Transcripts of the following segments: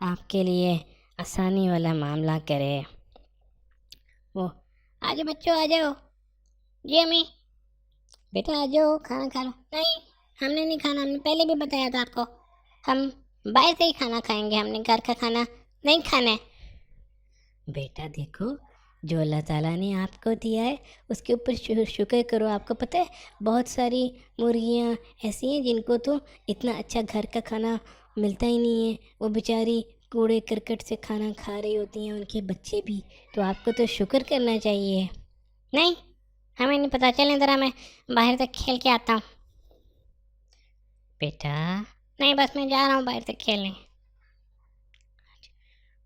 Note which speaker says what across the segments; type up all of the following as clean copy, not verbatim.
Speaker 1: آپ کے لیے آسانی والا معاملہ کرے۔ وہ آ جاؤ بچوں، آ جاؤ۔ جی امی۔ بیٹا آ جاؤ، کھانا کھا لو۔ نہیں، ہم نے نہیں کھانا، ہم نے پہلے بھی بتایا تھا آپ کو، ہم باہر سے ہی کھانا کھائیں گے، ہم نے گھر کا کھانا نہیں کھانا ہے۔ بیٹا دیکھو، جو اللہ تعالیٰ نے آپ کو دیا ہے اس کے اوپر شکر کرو۔ آپ کو پتہ ہے بہت ساری مرغیاں ایسی ہیں جن کو تو اتنا اچھا گھر کا کھانا ملتا ہی نہیں ہے، وہ بیچاری کوڑے کرکٹ سے کھانا کھا رہی ہوتی ہیں، ان کے بچے بھی۔ تو آپ کو تو شکر کرنا چاہیے۔ نہیں، ہمیں نہیں پتہ، چلیں ذرا میں باہر تک کھیل کے آتا ہوں۔ بیٹا نہیں، بس میں جا رہا ہوں باہر تک کھیلنے۔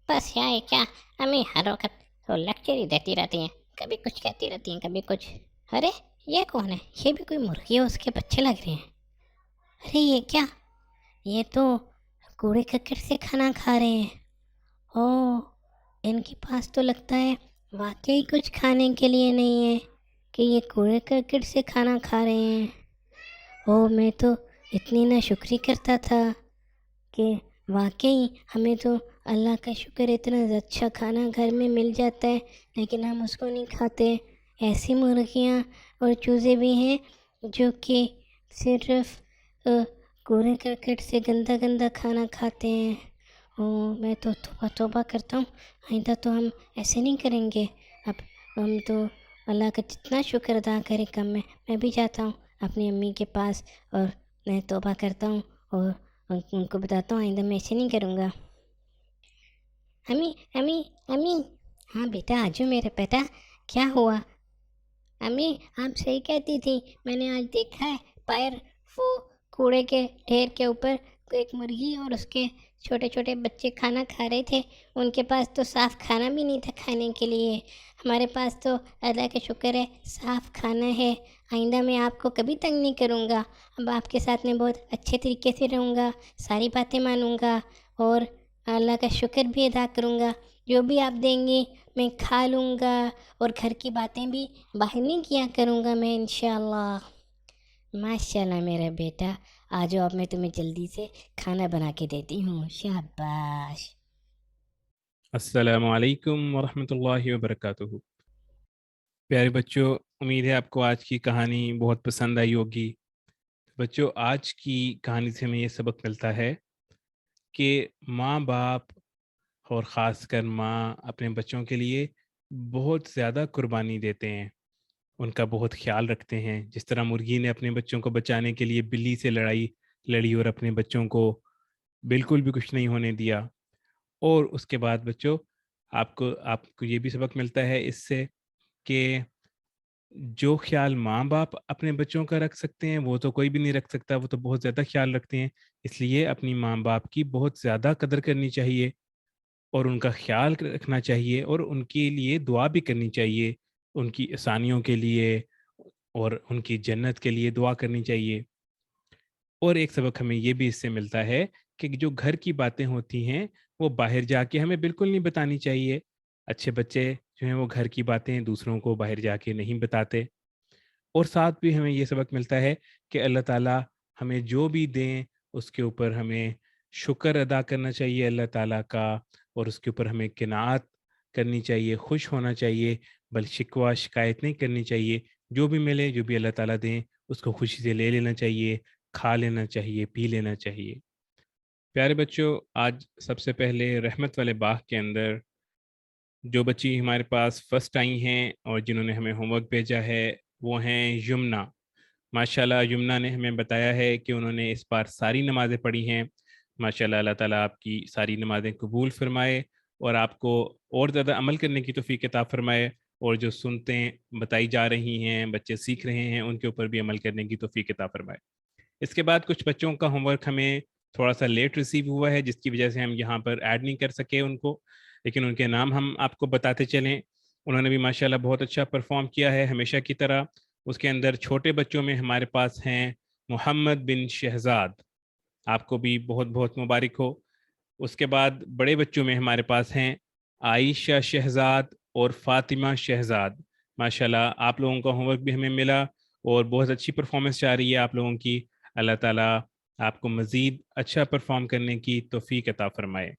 Speaker 1: بس یار کیا امی ہر وقت تو لیکچر ہی دیتی رہتی ہیں، کبھی کچھ کہتی رہتی ہیں کبھی کچھ۔ ارے یہ کون ہے؟ یہ بھی کوئی مرغی ہے، اس کے بچے لگ رہے ہیں۔ ارے یہ کیا؟ یہ تو کوڑے کرکٹ سے کھانا کھا رہے ہیں۔ اوہ، ان کے پاس تو لگتا ہے واقعی کچھ کھانے کے لیے نہیں ہے کہ یہ کوڑے کرکٹ سے کھانا کھا رہے ہیں۔ اوہ، میں تو اتنی ناشکری کرتا تھا کہ واقعی ہمیں تو اللہ کا شکر اتنا اچھا کھانا گھر میں مل جاتا ہے، لیکن ہم اس کو نہیں کھاتے۔ ایسی مرغیاں اور چوزے بھی ہیں جو کہ صرف کوڑے کرکٹ سے گندا گندا کھانا کھاتے ہیں۔ میں تو توبہ توبہ کرتا ہوں، آئندہ تو ہم ایسے نہیں کریں گے۔ اب ہم تو اللہ کا جتنا شکر ادا کرے کم ہے۔ میں بھی جاتا ہوں اپنی امی کے پاس اور میں توبہ کرتا ہوں اور ان کو بتاتا ہوں آئندہ میں ایسے نہیں کروں گا۔ امی امی امی، ہاں بیٹا آجو میرے بیٹا، کیا ہوا؟ امی آپ صحیح کہتی تھی، میں نے آج دیکھا ہے باہر وہ کوڑے کے ڈھیر کے اوپر ایک مرغی اور اس کے چھوٹے چھوٹے بچے کھانا کھا رہے تھے۔ ان کے پاس تو صاف کھانا بھی نہیں تھا کھانے کے لیے۔ ہمارے پاس تو اللہ کا شکر ہے صاف کھانا ہے۔ آئندہ میں آپ کو کبھی تنگ نہیں کروں گا، اب آپ کے ساتھ میں بہت اچھے طریقے سے رہوں گا، ساری باتیں مانوں گا اور اللہ کا شکر بھی ادا کروں گا۔ جو بھی آپ دیں گے میں کھا لوں گا اور گھر کی باتیں بھی باہر نہیں کیا کروں گا میں انشاءاللہ۔ ماشاءاللہ میرا بیٹا، آ جاؤ اب میں تمہیں جلدی سے کھانا بنا کے دیتی ہوں۔ شاباش۔
Speaker 2: السلام علیکم ورحمۃ اللہ وبرکاتہ۔ پیارے بچوں، امید ہے آپ کو آج کی کہانی بہت پسند آئی ہوگی۔ بچوں، آج کی کہانی سے ہمیں یہ سبق ملتا ہے کہ ماں باپ اور خاص کر ماں اپنے بچوں کے لیے بہت زیادہ قربانی دیتے ہیں، ان کا بہت خیال رکھتے ہیں۔ جس طرح مرغی نے اپنے بچوں کو بچانے کے لیے بلی سے لڑی اور اپنے بچوں کو بالکل بھی کچھ نہیں ہونے دیا۔ اور اس کے بعد بچوں، آپ کو یہ بھی سبق ملتا ہے اس سے کہ جو خیال ماں باپ اپنے بچوں کا رکھ سکتے ہیں وہ تو کوئی بھی نہیں رکھ سکتا، وہ تو بہت زیادہ خیال رکھتے ہیں۔ اس لیے اپنی ماں باپ کی بہت زیادہ قدر کرنی چاہیے اور ان کا خیال رکھنا چاہیے اور ان کے لیے دعا بھی کرنی چاہیے، ان کی آسانیوں کے لیے اور ان کی جنت کے لیے دعا کرنی چاہیے۔ اور ایک سبق ہمیں یہ بھی اس سے ملتا ہے کہ جو گھر کی باتیں ہوتی ہیں وہ باہر جا کے ہمیں بالکل نہیں بتانی چاہیے۔ اچھے بچے جو ہیں وہ گھر کی باتیں دوسروں کو باہر جا کے نہیں بتاتے۔ اور ساتھ بھی ہمیں یہ سبق ملتا ہے کہ اللہ تعالیٰ ہمیں جو بھی دیں اس کے اوپر ہمیں شکر ادا کرنا چاہیے اللہ تعالیٰ کا، اور اس کے اوپر ہمیں قناعت کرنی چاہیے، خوش ہونا چاہیے، بل شکوہ شکایت نہیں کرنی چاہیے۔ جو بھی ملے، جو بھی اللہ تعالیٰ دیں اس کو خوشی سے لے لینا چاہیے، کھا لینا چاہیے، پی لینا چاہیے۔ پیارے بچوں، آج سب سے پہلے رحمت والے باغ کے اندر جو بچی ہمارے پاس فرسٹ آئی ہیں اور جنہوں نے ہمیں ہوم ورک بھیجا ہے وہ ہیں یمنا۔ ماشاءاللہ یمنا نے ہمیں بتایا ہے کہ انہوں نے اس بار ساری نمازیں پڑھی ہیں۔ ماشاءاللہ، اللہ تعالیٰ آپ کی ساری نمازیں قبول فرمائے اور آپ کو اور زیادہ عمل کرنے کی توفیق عطا فرمائے، اور جو سنتیں بتائی جا رہی ہیں، بچے سیکھ رہے ہیں، ان کے اوپر بھی عمل کرنے کی توفیق عطا فرمائے۔ اس کے بعد کچھ بچوں کا ہوم ورک ہمیں تھوڑا سا لیٹ ریسیو ہوا ہے، جس کی وجہ سے ہم یہاں پر ایڈ نہیں کر سکے ان کو، لیکن ان کے نام ہم آپ کو بتاتے چلیں۔ انہوں نے بھی ماشاءاللہ بہت اچھا پرفارم کیا ہے ہمیشہ کی طرح۔ اس کے اندر چھوٹے بچوں میں ہمارے پاس ہیں محمد بن شہزاد، آپ کو بھی بہت بہت مبارک ہو۔ اس کے بعد بڑے بچوں میں ہمارے پاس ہیں عائشہ شہزاد اور فاطمہ شہزاد۔ ماشاءاللہ آپ لوگوں کا ہوم ورک بھی ہمیں ملا اور بہت اچھی پرفارمنس جا رہی ہے آپ لوگوں کی۔ اللہ تعالیٰ آپ کو مزید اچھا پرفارم کرنے کی توفیق عطا فرمائے۔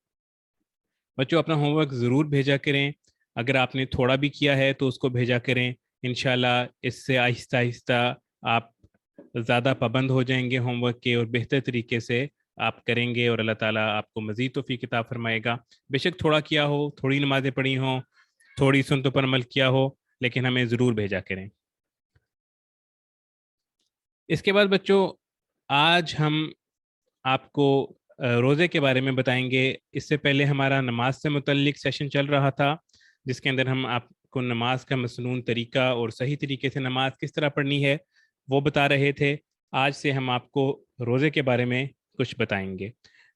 Speaker 2: بچوں اپنا ہوم ورک ضرور بھیجا کریں، اگر آپ نے تھوڑا بھی کیا ہے تو اس کو بھیجا کریں، انشاءاللہ اس سے آہستہ آہستہ آپ زیادہ پابند ہو جائیں گے ہوم ورک کے، اور بہتر طریقے سے آپ کریں گے، اور اللہ تعالیٰ آپ کو مزید توفیق عطا فرمائے گا۔ بے شک تھوڑا کیا ہو، تھوڑی نمازیں پڑھی ہوں، تھوڑی سنتوں پر عمل کیا ہو، لیکن ہمیں ضرور بھیجا کریں۔ اس کے بعد بچوں آج ہم آپ کو روزے کے بارے میں بتائیں گے۔ اس سے پہلے ہمارا نماز سے متعلق سیشن چل رہا تھا، جس کے اندر ہم آپ کو نماز کا مسنون طریقہ اور صحیح طریقے سے نماز کس طرح پڑھنی ہے وہ بتا رہے تھے۔ آج سے ہم آپ کو روزے کے بارے میں کچھ بتائیں گے۔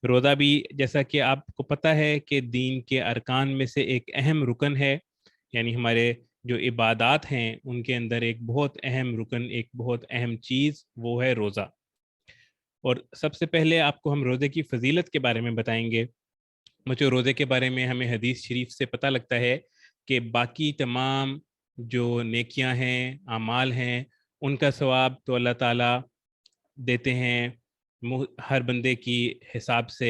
Speaker 2: روزہ بھی جیسا کہ آپ کو پتہ ہے کہ دین کے ارکان میں سے ایک اہم رکن ہے، یعنی ہمارے جو عبادات ہیں ان کے اندر ایک بہت اہم رکن، ایک بہت اہم چیز وہ ہے روزہ۔ اور سب سے پہلے آپ کو ہم روزے کی فضیلت کے بارے میں بتائیں گے۔ مجھے روزے کے بارے میں ہمیں حدیث شریف سے پتہ لگتا ہے کہ باقی تمام جو نیکیاں ہیں، اعمال ہیں، ان کا ثواب تو اللہ تعالیٰ دیتے ہیں ہر بندے کی حساب سے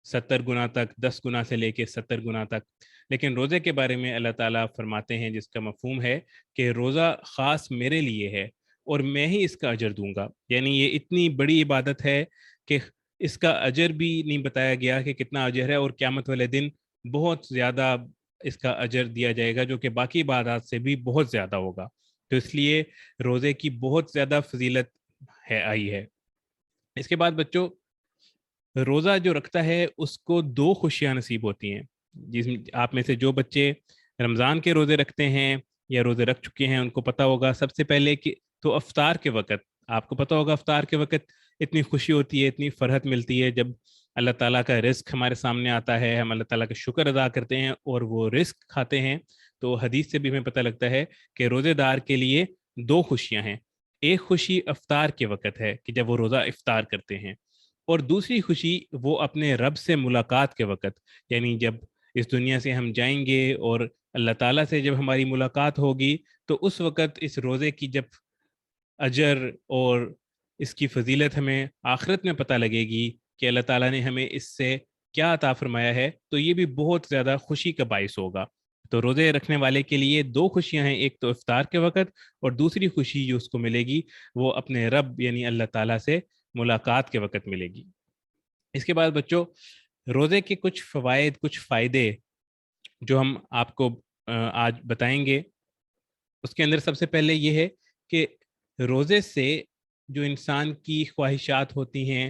Speaker 2: 70 گنا تک، 10 گنا سے لے کے 70 گنا تک۔ لیکن روزے کے بارے میں اللہ تعالیٰ فرماتے ہیں، جس کا مفہوم ہے کہ روزہ خاص میرے لیے ہے اور میں ہی اس کا اجر دوں گا۔ یعنی یہ اتنی بڑی عبادت ہے کہ اس کا اجر بھی نہیں بتایا گیا کہ کتنا اجر ہے، اور قیامت والے دن بہت زیادہ اس کا اجر دیا جائے گا، جو کہ باقی عبادات سے بھی بہت زیادہ ہوگا۔ تو اس لیے روزے کی بہت زیادہ فضیلت آئی ہے۔ اس کے بعد بچوں روزہ جو رکھتا ہے اس کو 2 خوشیاں نصیب ہوتی ہیں۔ جس آپ میں سے جو بچے رمضان کے روزے رکھتے ہیں یا روزے رکھ چکے ہیں ان کو پتہ ہوگا، سب سے پہلے کہ تو افطار کے وقت آپ کو پتہ ہوگا، افطار کے وقت اتنی خوشی ہوتی ہے، اتنی فرحت ملتی ہے جب اللہ تعالیٰ کا رزق ہمارے سامنے آتا ہے، ہم اللہ تعالیٰ کا شکر ادا کرتے ہیں اور وہ رزق کھاتے ہیں۔ تو حدیث سے بھی ہمیں پتہ لگتا ہے کہ روزے دار کے لیے 2 خوشیاں ہیں۔ ایک خوشی افطار کے وقت ہے کہ جب وہ روزہ افطار کرتے ہیں، اور دوسری خوشی وہ اپنے رب سے ملاقات کے وقت، یعنی جب اس دنیا سے ہم جائیں گے اور اللہ تعالیٰ سے جب ہماری ملاقات ہوگی، تو اس وقت اس روزے کی جب اجر اور اس کی فضیلت ہمیں آخرت میں پتہ لگے گی کہ اللہ تعالیٰ نے ہمیں اس سے کیا عطا فرمایا ہے، تو یہ بھی بہت زیادہ خوشی کا باعث ہوگا۔ تو روزے رکھنے والے کے لیے 2 خوشیاں ہیں، ایک تو افطار کے وقت، اور دوسری خوشی جو اس کو ملے گی وہ اپنے رب یعنی اللہ تعالیٰ سے ملاقات کے وقت ملے گی۔ اس کے بعد بچوں روزے کے کچھ فوائد، کچھ فائدے جو ہم آپ کو آج بتائیں گے، اس کے اندر سب سے پہلے یہ ہے کہ روزے سے جو انسان کی خواہشات ہوتی ہیں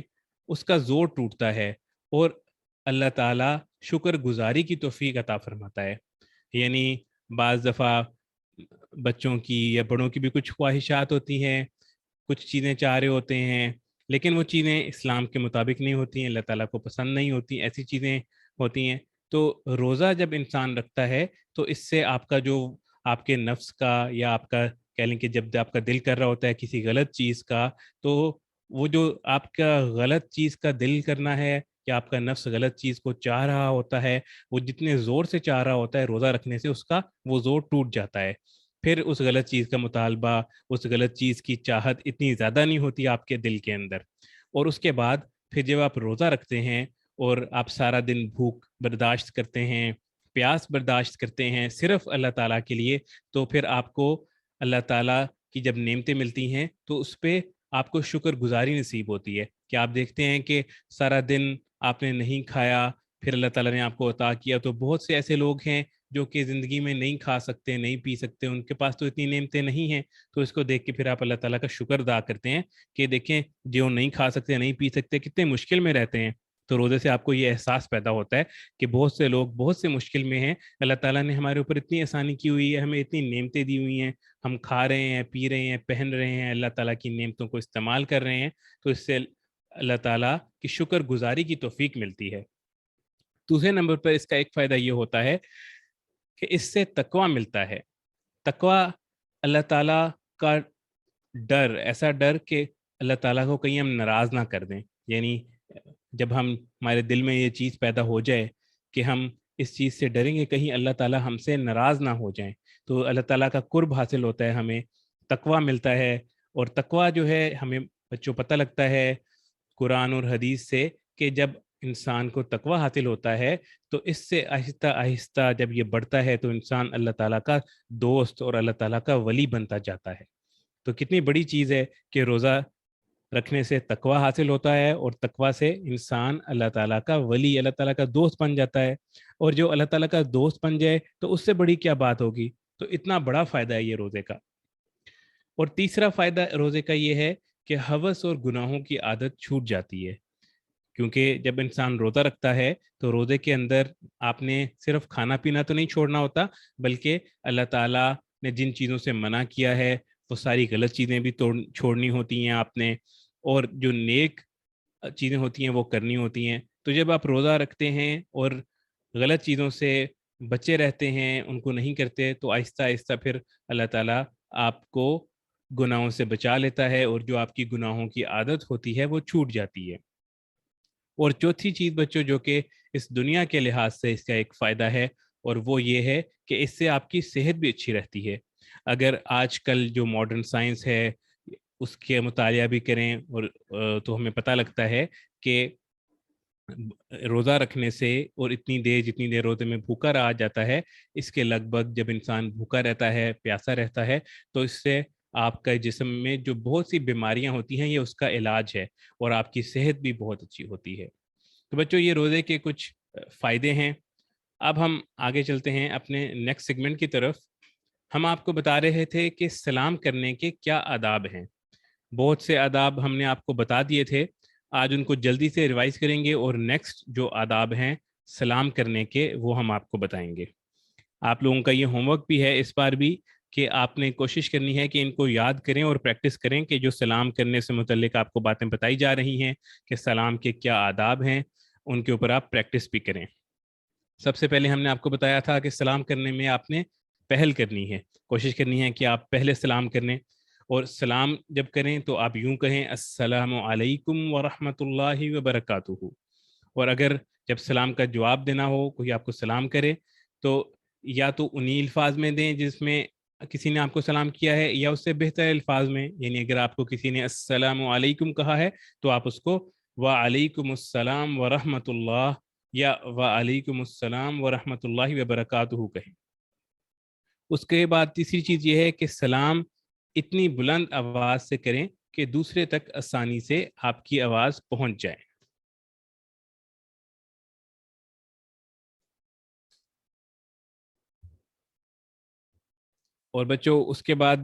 Speaker 2: اس کا زور ٹوٹتا ہے، اور اللہ تعالیٰ شکر گزاری کی توفیق عطا فرماتا ہے۔ یعنی بعض دفعہ بچوں کی یا بڑوں کی بھی کچھ خواہشات ہوتی ہیں، کچھ چیزیں چاہ رہے ہوتے ہیں، لیکن وہ چیزیں اسلام کے مطابق نہیں ہوتی ہیں، اللہ تعالیٰ کو پسند نہیں ہوتی، ایسی چیزیں ہوتی ہیں۔ تو روزہ جب انسان رکھتا ہے تو اس سے آپ کا جو آپ کے نفس کا یا آپ کا کہہ لیں کہ جب آپ کا دل کر رہا ہوتا ہے کسی غلط چیز کا، تو وہ جو آپ کا غلط چیز کا دل کرنا ہے یا آپ کا نفس غلط چیز کو چاہ رہا ہوتا ہے، وہ جتنے زور سے چاہ رہا ہوتا ہے روزہ رکھنے سے اس کا وہ زور ٹوٹ جاتا ہے۔ پھر اس غلط چیز کا مطالبہ، اس غلط چیز کی چاہت اتنی زیادہ نہیں ہوتی آپ کے دل کے اندر۔ اور اس کے بعد پھر جب آپ روزہ رکھتے ہیں اور آپ سارا دن بھوک برداشت کرتے ہیں، پیاس برداشت کرتے ہیں صرف اللہ تعالیٰ کے لیے، تو پھر آپ کو اللہ تعالیٰ کی جب نعمتیں ملتی ہیں تو اس پہ آپ کو شکر گزاری نصیب ہوتی ہے کہ آپ دیکھتے ہیں کہ سارا دن آپ نے نہیں کھایا، پھر اللہ تعالیٰ نے آپ کو عطا کیا۔ تو بہت سے ایسے لوگ ہیں جو کہ زندگی میں نہیں کھا سکتے، نہیں پی سکتے، ان کے پاس تو اتنی نعمتیں نہیں ہیں، تو اس کو دیکھ کے پھر آپ اللہ تعالیٰ کا شکر ادا کرتے ہیں کہ دیکھیں جو نہیں کھا سکتے، نہیں پی سکتے، کتنے مشکل میں رہتے ہیں۔ تو روزے سے آپ کو یہ احساس پیدا ہوتا ہے کہ بہت سے لوگ بہت سے مشکل میں ہیں، اللہ تعالیٰ نے ہمارے اوپر اتنی آسانی کی ہوئی ہے، ہمیں اتنی نعمتیں دی ہوئی ہیں، ہم کھا رہے ہیں، پی رہے ہیں، پہن رہے ہیں، اللہ تعالیٰ کی نعمتوں کو استعمال کر رہے ہیں، تو اس سے اللہ تعالیٰ کی شکر گزاری کی توفیق ملتی ہے۔ دوسرے نمبر پر اس کا ایک فائدہ یہ ہوتا ہے کہ اس سے تقویٰ ملتا ہے۔ تقویٰ اللہ تعالیٰ کا ڈر، ایسا ڈر کہ اللہ تعالیٰ کو کہیں ہم ناراض نہ کر دیں۔ یعنی جب ہمارے دل میں یہ چیز پیدا ہو جائے کہ ہم اس چیز سے ڈریں گے کہیں اللہ تعالیٰ ہم سے ناراض نہ ہو جائیں، تو اللہ تعالیٰ کا قرب حاصل ہوتا ہے، ہمیں تقویٰ ملتا ہے۔ اور تقویٰ جو ہے ہمیں بچوں پتہ لگتا ہے قرآن اور حدیث سے کہ جب انسان کو تقوی حاصل ہوتا ہے تو اس سے آہستہ آہستہ جب یہ بڑھتا ہے تو انسان اللہ تعالیٰ کا دوست اور اللہ تعالیٰ کا ولی بنتا جاتا ہے. تو کتنی بڑی چیز ہے کہ روزہ رکھنے سے تقوی حاصل ہوتا ہے اور تقوی سے انسان اللہ تعالیٰ کا ولی، اللہ تعالیٰ کا دوست بن جاتا ہے. اور جو اللہ تعالیٰ کا دوست بن جائے تو اس سے بڑی کیا بات ہوگی. تو اتنا بڑا فائدہ ہے یہ روزے کا. اور تیسرا فائدہ روزے کا یہ ہے کہ ہوس اور گناہوں کی عادت چھوٹ جاتی ہے. کیونکہ جب انسان روزہ رکھتا ہے تو روزے کے اندر آپ نے صرف کھانا پینا تو نہیں چھوڑنا ہوتا، بلکہ اللہ تعالیٰ نے جن چیزوں سے منع کیا ہے وہ ساری غلط چیزیں بھی چھوڑنی ہوتی ہیں آپ نے، اور جو نیک چیزیں ہوتی ہیں وہ کرنی ہوتی ہیں. تو جب آپ روزہ رکھتے ہیں اور غلط چیزوں سے بچے رہتے ہیں، ان کو نہیں کرتے، تو آہستہ آہستہ پھر اللہ تعالیٰ آپ کو گناہوں سے بچا لیتا ہے اور جو آپ کی گناہوں کی عادت ہوتی ہے وہ چھوٹ جاتی ہے. اور چوتھی چیز بچوں جو کہ اس دنیا کے لحاظ سے اس کا ایک فائدہ ہے، اور وہ یہ ہے کہ اس سے آپ کی صحت بھی اچھی رہتی ہے. اگر آج کل جو ماڈرن سائنس ہے اس کے مطالعہ بھی کریں اور تو ہمیں پتہ لگتا ہے کہ روزہ رکھنے سے اور اتنی دیر جتنی دیر روزے میں بھوکا رہا جاتا ہے، اس کے لگ بھگ جب انسان بھوکا رہتا ہے، پیاسا رہتا ہے، تو اس سے آپ کا جسم میں جو بہت سی بیماریاں ہوتی ہیں یہ اس کا علاج ہے اور آپ کی صحت بھی بہت اچھی ہوتی ہے. تو بچوں یہ روزے کے کچھ فائدے ہیں. اب ہم آگے چلتے ہیں اپنے نیکسٹ سیگمنٹ کی طرف. ہم آپ کو بتا رہے تھے کہ سلام کرنے کے کیا آداب ہیں. بہت سے آداب ہم نے آپ کو بتا دیے تھے، آج ان کو جلدی سے ریوائز کریں گے اور نیکسٹ جو آداب ہیں سلام کرنے کے وہ ہم آپ کو بتائیں گے. آپ لوگوں کا یہ ہوم ورک بھی ہے اس بار بھی کہ آپ نے کوشش کرنی ہے کہ ان کو یاد کریں اور پریکٹس کریں کہ جو سلام کرنے سے متعلق آپ کو باتیں بتائی جا رہی ہیں کہ سلام کے کیا آداب ہیں، ان کے اوپر آپ پریکٹس بھی کریں. سب سے پہلے ہم نے آپ کو بتایا تھا کہ سلام کرنے میں آپ نے پہل کرنی ہے، کوشش کرنی ہے کہ آپ پہلے سلام کریں، اور سلام جب کریں تو آپ یوں کہیں السلام علیکم ورحمۃ اللہ وبرکاتہ. اور اگر جب سلام کا جواب دینا ہو، کوئی آپ کو سلام کرے تو یا تو انہی الفاظ میں دیں جس میں کسی نے آپ کو سلام کیا ہے، یا اس سے بہتر الفاظ میں. یعنی اگر آپ کو کسی نے السلام علیکم کہا ہے تو آپ اس کو وعلیکم السلام ورحمۃ اللہ یا وعلیکم السلام ورحمۃ اللہ وبرکاتہ کہیں. اس کے بعد تیسری چیز یہ ہے کہ سلام اتنی بلند آواز سے کریں کہ دوسرے تک آسانی سے آپ کی آواز پہنچ جائے. اور بچوں اس کے بعد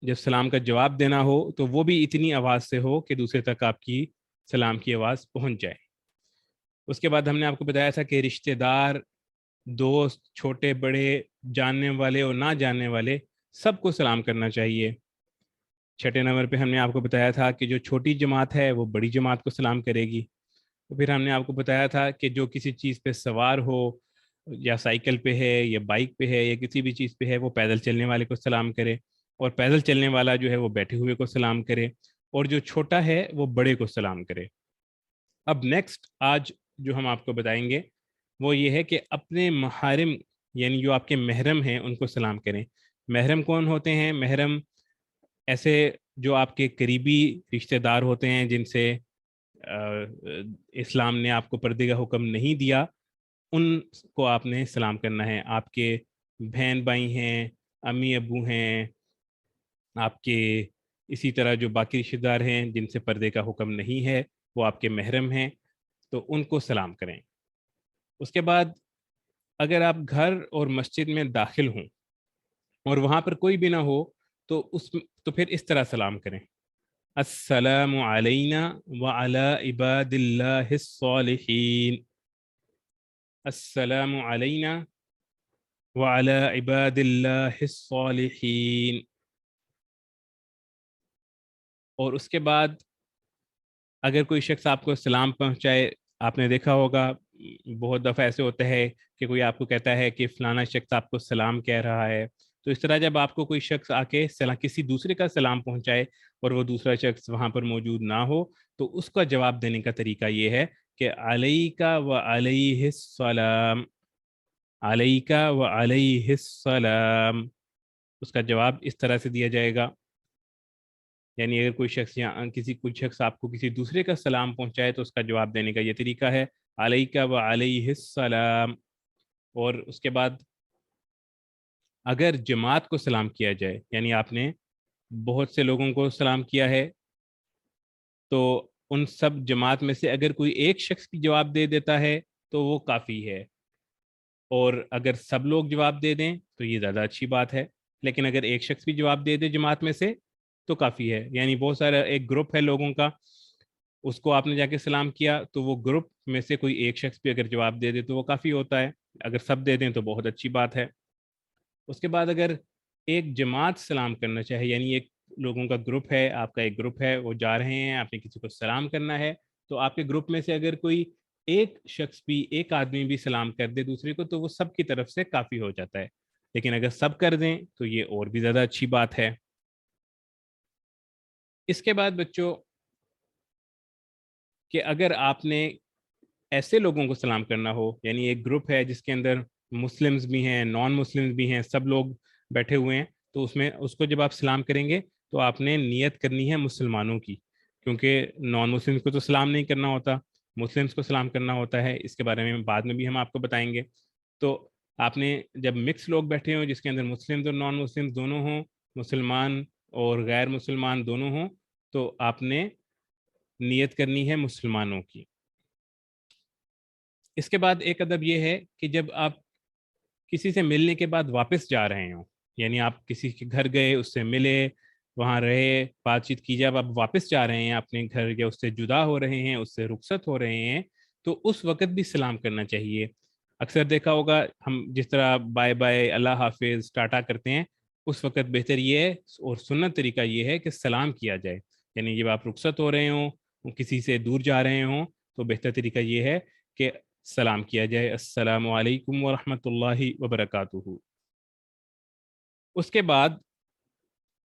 Speaker 2: جب سلام کا جواب دینا ہو تو وہ بھی اتنی آواز سے ہو کہ دوسرے تک آپ کی سلام کی آواز پہنچ جائے. اس کے بعد ہم نے آپ کو بتایا تھا کہ رشتہ دار، دوست، چھوٹے بڑے، جاننے والے اور نہ جاننے والے سب کو سلام کرنا چاہیے. چھٹے نمبر پہ ہم نے آپ کو بتایا تھا کہ جو چھوٹی جماعت ہے وہ بڑی جماعت کو سلام کرے گی. تو پھر ہم نے آپ کو بتایا تھا کہ جو کسی چیز پہ سوار ہو، یا سائیکل پہ ہے یا بائک پہ ہے یا کسی بھی چیز پہ ہے، وہ پیدل چلنے والے کو سلام کرے، اور پیدل چلنے والا جو ہے وہ بیٹھے ہوئے کو سلام کرے، اور جو چھوٹا ہے وہ بڑے کو سلام کرے. اب نیکسٹ آج جو ہم آپ کو بتائیں گے وہ یہ ہے کہ اپنے محارم یعنی جو آپ کے محرم ہیں ان کو سلام کریں. محرم کون ہوتے ہیں؟ محرم ایسے جو آپ کے قریبی رشتہ دار ہوتے ہیں جن سے اسلام نے آپ کو پردے کا حکم نہیں دیا، ان کو آپ نے سلام کرنا ہے. آپ کے بہن بھائی ہیں، امی ابو ہیں، آپ کے اسی طرح جو باقی رشتہ دار ہیں جن سے پردے کا حکم نہیں ہے وہ آپ کے محرم ہیں، تو ان کو سلام کریں. اس کے بعد اگر آپ گھر اور مسجد میں داخل ہوں اور وہاں پر کوئی بھی نہ ہو تو پھر اس طرح سلام کریں: السلام علینا وعلی عباد اللہ الصالحین. السلام علینا وعلی عباد اللہ الصالحین. اور اس کے بعد اگر کوئی شخص آپ کو سلام پہنچائے، آپ نے دیکھا ہوگا بہت دفعہ ایسے ہوتا ہے کہ کوئی آپ کو کہتا ہے کہ فلانا شخص آپ کو سلام کہہ رہا ہے. تو اس طرح جب آپ کو کوئی شخص آ کے کسی دوسرے کا سلام پہنچائے اور وہ دوسرا شخص وہاں پر موجود نہ ہو، تو اس کا جواب دینے کا طریقہ یہ ہے کہ علیک و علیہ السلام، علیک و علیہ السلام. اس کا جواب اس طرح سے دیا جائے گا: یعنی اگر کوئی شخص یا کوئی شخص آپ کو کسی دوسرے کا سلام پہنچائے تو اس کا جواب دینے کا یہ طریقہ ہے علیکہ و علیہ السلام. اور اس کے بعد اگر جماعت کو سلام کیا جائے، یعنی آپ نے بہت سے لوگوں کو سلام کیا ہے، تو ان سب جماعت میں سے اگر کوئی ایک شخص بھی جواب دے دیتا ہے تو وہ کافی ہے، اور اگر سب لوگ جواب دے دیں تو یہ زیادہ اچھی بات ہے. لیکن اگر ایک شخص بھی جواب دے دے جماعت میں سے تو کافی ہے. یعنی بہت سارا ایک گروپ ہے لوگوں کا، اس کو آپ نے جا کے سلام کیا تو وہ گروپ میں سے کوئی ایک شخص بھی اگر جواب دے دے تو وہ کافی ہوتا ہے. اگر سب دے دیں تو بہت اچھی بات ہے. اس کے بعد اگر ایک جماعت سلام کرنا چاہے، یعنی ایک لوگوں کا گروپ ہے، آپ کا ایک گروپ ہے، وہ جا رہے ہیں، آپ نے کسی کو سلام کرنا ہے، تو آپ کے گروپ میں سے اگر کوئی ایک شخص بھی، ایک آدمی بھی سلام کر دے دوسرے کو تو وہ سب کی طرف سے کافی ہو جاتا ہے. لیکن اگر سب کر دیں تو یہ اور بھی زیادہ اچھی بات ہے. اس کے بعد بچوں کہ اگر آپ نے ایسے لوگوں کو سلام کرنا ہو، یعنی ایک گروپ ہے جس کے اندر مسلمز بھی ہیں، نان مسلمز بھی ہیں، سب لوگ بیٹھے ہوئے ہیں، تو اس کو جب آپ سلام کریں گے تو آپ نے نیت کرنی ہے مسلمانوں کی، کیونکہ نان مسلمز کو تو سلام نہیں کرنا ہوتا، مسلمز کو سلام کرنا ہوتا ہے. اس کے بارے میں بعد میں بھی ہم آپ کو بتائیں گے. تو آپ نے جب مکس لوگ بیٹھے ہوں جس کے اندر مسلمز اور نان مسلمز دونوں ہوں، مسلمان اور غیر مسلمان دونوں ہوں، تو آپ نے نیت کرنی ہے مسلمانوں کی. اس کے بعد ایک ادب یہ ہے کہ جب آپ کسی سے ملنے کے بعد واپس جا رہے ہوں، یعنی آپ کسی کے گھر گئے، اس سے ملے، وہاں رہے، بات چیت کی، جب آپ واپس جا رہے ہیں اپنے گھر یا اس سے جدا ہو رہے ہیں، اس سے رخصت ہو رہے ہیں، تو اس وقت بھی سلام کرنا چاہیے. اکثر دیکھا ہوگا ہم جس طرح بائے بائے، اللہ حافظ، ٹاٹا کرتے ہیں، اس وقت بہتر یہ ہے اور سنت طریقہ یہ ہے کہ سلام کیا جائے. یعنی جب آپ رخصت ہو رہے ہوں، کسی سے دور جا رہے ہوں، تو بہتر طریقہ یہ ہے کہ سلام کیا جائے، السلام علیکم ورحمۃ اللہ وبرکاتہ. اس کے بعد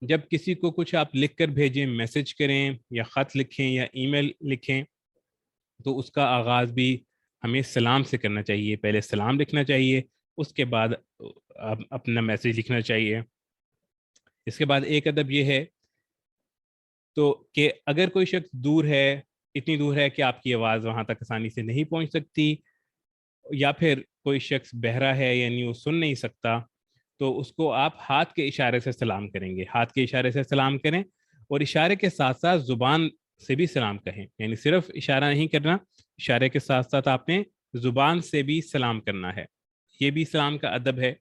Speaker 2: جب کسی کو کچھ آپ لکھ کر بھیجیں، میسج کریں یا خط لکھیں یا ای میل لکھیں، تو اس کا آغاز بھی ہمیں سلام سے کرنا چاہیے. پہلے سلام لکھنا چاہیے، اس کے بعد اپنا میسج لکھنا چاہیے. اس کے بعد ایک ادب یہ ہے تو کہ اگر کوئی شخص دور ہے، اتنی دور ہے کہ آپ کی آواز وہاں تک آسانی سے نہیں پہنچ سکتی، یا پھر کوئی شخص بہرا ہے یعنی وہ سن نہیں سکتا، تو اس کو آپ ہاتھ کے اشارے سے سلام کریں گے. ہاتھ کے اشارے سے سلام کریں، اور اشارے کے ساتھ ساتھ زبان سے بھی سلام کہیں. یعنی صرف اشارہ نہیں کرنا، اشارے کے ساتھ ساتھ آپ نے زبان سے بھی سلام کرنا ہے. یہ بھی سلام کا ادب ہے.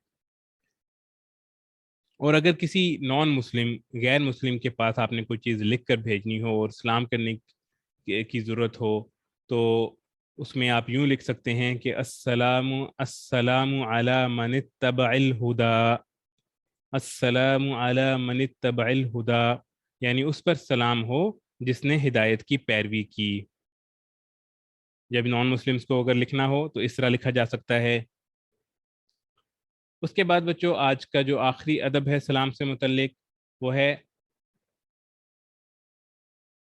Speaker 2: اور اگر کسی نان مسلم، غیر مسلم کے پاس آپ نے کوئی چیز لکھ کر بھیجنی ہو اور سلام کرنے کی ضرورت ہو، تو اس میں آپ یوں لکھ سکتے ہیں کہ السلام علی من اتبع الہدی، السلام علی من اتبع الہدی، یعنی اس پر سلام ہو جس نے ہدایت کی پیروی کی. جب نان مسلمس کو اگر لکھنا ہو تو اس طرح لکھا جا سکتا ہے. اس کے بعد بچوں آج کا جو آخری ادب ہے سلام سے متعلق، وہ ہے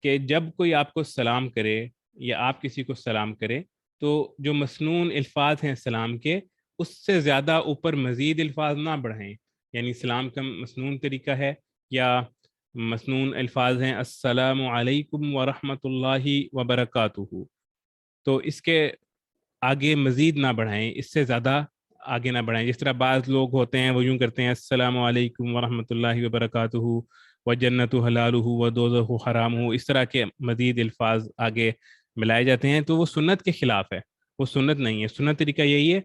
Speaker 2: کہ جب کوئی آپ کو سلام کرے یا آپ کسی کو سلام کرے، تو جو مسنون الفاظ ہیں سلام کے، اس سے زیادہ اوپر مزید الفاظ نہ بڑھائیں. یعنی سلام کا مسنون طریقہ ہے یا مسنون الفاظ ہیں السلام علیکم ورحمۃ اللہ وبرکاتہ، تو اس کے آگے مزید نہ بڑھائیں، اس سے زیادہ آگے نہ بڑھائیں. جس طرح بعض لوگ ہوتے ہیں وہ یوں کرتے ہیں السلام علیکم ورحمۃ اللہ وبرکاتہ وجنت حلالہ ودوزخ حرامہ، اس طرح کے مزید الفاظ آگے ملائے جاتے ہیں، تو وہ سنت کے خلاف ہے، وہ سنت نہیں ہے. سنت طریقہ یہی ہے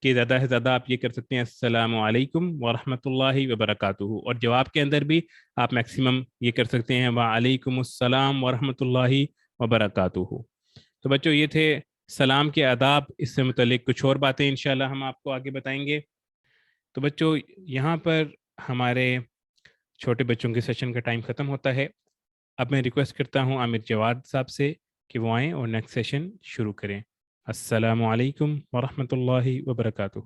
Speaker 2: کہ زیادہ سے زیادہ آپ یہ کر سکتے ہیں السلام علیکم ورحمۃ اللہ وبرکاتہ، اور جواب کے اندر بھی آپ میکسیمم یہ کر سکتے ہیں وعلیکم السلام ورحمۃ اللہ وبرکاتہ. تو بچوں یہ تھے سلام کے آداب. اس سے متعلق کچھ اور باتیں انشاءاللہ ہم آپ کو آگے بتائیں گے. تو بچوں یہاں پر ہمارے چھوٹے بچوں کے سیشن کا ٹائم ختم ہوتا ہے. اب میں ریکویسٹ کرتا ہوں عامر جواد صاحب سے کہ وہ آئیں اور نیکسٹ سیشن شروع کریں. السلام علیکم ورحمۃ اللہ وبرکاتہ.